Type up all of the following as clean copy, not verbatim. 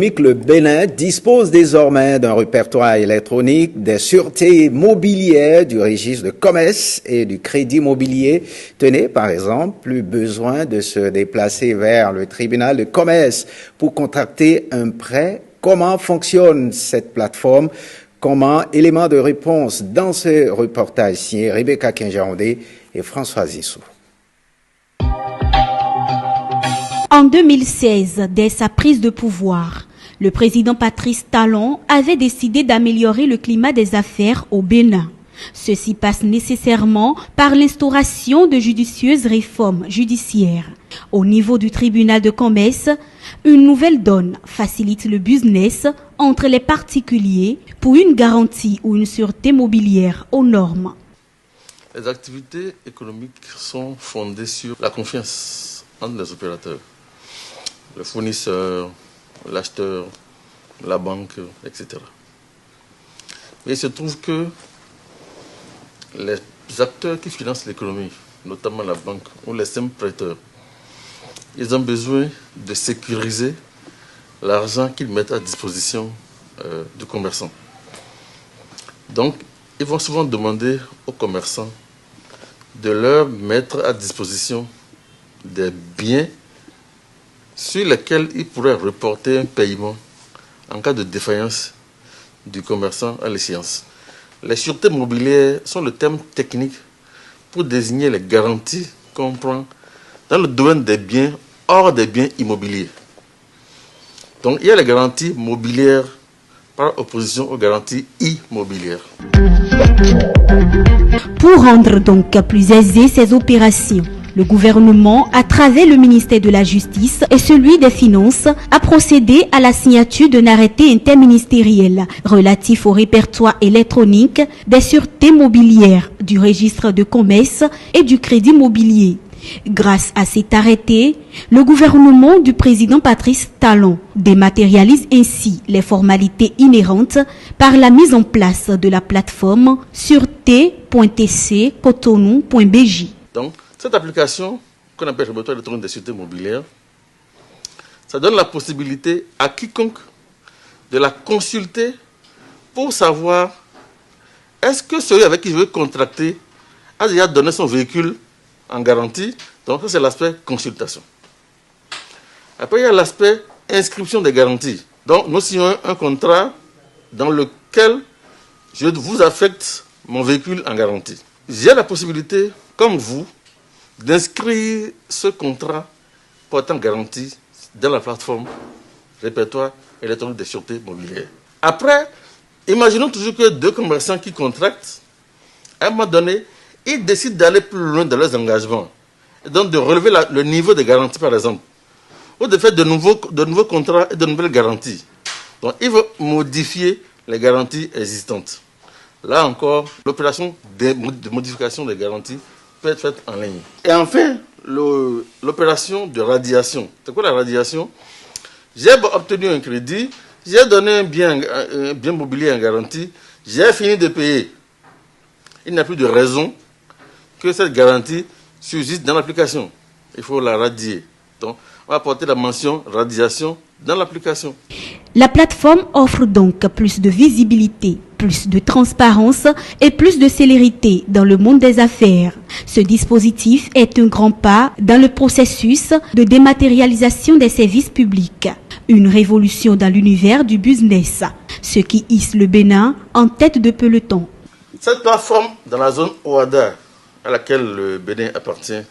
Le Bénin dispose désormais d'un répertoire électronique des sûretés mobilières du registre de commerce et du crédit mobilier. Tenez, par exemple, plus besoin de se déplacer vers le tribunal de commerce pour contracter un prêt. Comment fonctionne cette plateforme? Comment? Élément de réponse dans ce reportage signé Rebecca Kinjaondé et François Zissou. En 2016, dès sa prise de pouvoir, le président Patrice Talon avait décidé d'améliorer le climat des affaires au Bénin. Ceci passe nécessairement par l'instauration de judicieuses réformes judiciaires. Au niveau du tribunal de commerce, une nouvelle donne facilite le business entre les particuliers pour une garantie ou une sûreté mobilière aux normes. Les activités économiques sont fondées sur la confiance entre les opérateurs, le fournisseur, l'acheteur, la banque, etc. Mais il se trouve que les acteurs qui financent l'économie, notamment la banque ou les simples prêteurs, ils ont besoin de sécuriser l'argent qu'ils mettent à disposition du commerçant. Donc, ils vont souvent demander aux commerçants de leur mettre à disposition des biens sur lesquels ils pourraient reporter un paiement en cas de défaillance du commerçant à l'échéance. Les sûretés mobilières sont le terme technique pour désigner les garanties qu'on prend dans le domaine des biens hors des biens immobiliers. Donc il y a les garanties mobilières par opposition aux garanties immobilières. Pour rendre donc plus aisées ces opérations, le gouvernement, à travers le ministère de la Justice et celui des Finances, a procédé à la signature d'un arrêté interministériel relatif au répertoire électronique des sûretés mobilières, du registre de commerce et du crédit mobilier. Grâce à cet arrêté, le gouvernement du président Patrice Talon dématérialise ainsi les formalités inhérentes par la mise en place de la plateforme sûreté.tc-cotonou.bj. Donc, cette application, qu'on appelle répertoire électronique des sûretés mobilières, ça donne la possibilité à quiconque de la consulter pour savoir est-ce que celui avec qui je veux contracter a déjà donné son véhicule en garantie. Donc ça, c'est l'aspect consultation. Après, il y a l'aspect inscription des garanties. Donc, nous signons un contrat dans lequel je vous affecte mon véhicule en garantie. J'ai la possibilité, comme vous, d'inscrire ce contrat portant garantie dans la plateforme répertoire électronique des sûretés mobilières. Après, imaginons toujours que deux commerçants qui contractent, à un moment donné, ils décident d'aller plus loin dans leurs engagements, et donc de relever le niveau de garantie, par exemple, ou de faire de nouveaux contrats et de nouvelles garanties. Donc, ils vont modifier les garanties existantes. Là encore, l'opération de modification des garanties peut être faite en ligne. Et enfin, l'opération de radiation. C'est quoi la radiation? J'ai obtenu un crédit, j'ai donné un bien mobilier en garantie, j'ai fini de payer. Il n'y a plus de raison que cette garantie subsiste dans l'application. Il faut la radier. Donc, on va apporter la mention radiation dans l'application. La plateforme offre donc plus de visibilité, plus de transparence et plus de célérité dans le monde des affaires. Ce dispositif est un grand pas dans le processus de dématérialisation des services publics. Une révolution dans l'univers du business, ce qui hisse le Bénin en tête de peloton. Cette plateforme dans la zone OADA à laquelle le Bénin appartient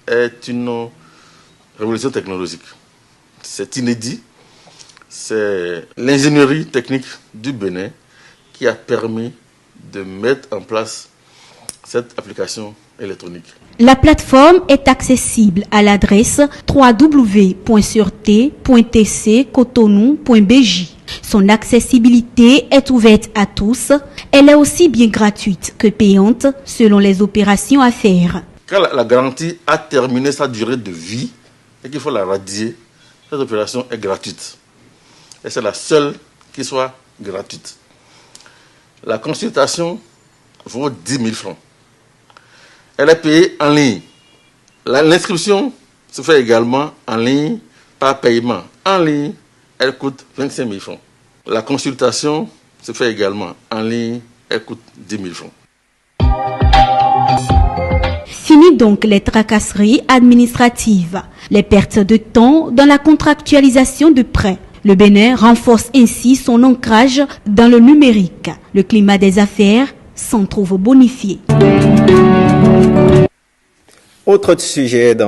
est une révolution technologique. C'est inédit. C'est l'ingénierie technique du Bénin qui a permis de mettre en place cette application électronique. La plateforme est accessible à l'adresse www.sûreté.tc-cotonou.bj. Son accessibilité est ouverte à tous. Elle est aussi bien gratuite que payante selon les opérations à faire. Quand la garantie a terminé sa durée de vie et qu'il faut la radier, cette opération est gratuite. Et c'est la seule qui soit gratuite. La consultation vaut 10 000 francs. Elle est payée en ligne. L'inscription se fait également en ligne, par paiement en ligne, elle coûte 25 000 francs. La consultation se fait également en ligne, elle coûte 10 000 francs. Fini donc les tracasseries administratives, les pertes de temps dans la contractualisation de prêts. Le Bénin renforce ainsi son ancrage dans le numérique. Le climat des affaires s'en trouve bonifié. Autre sujet dans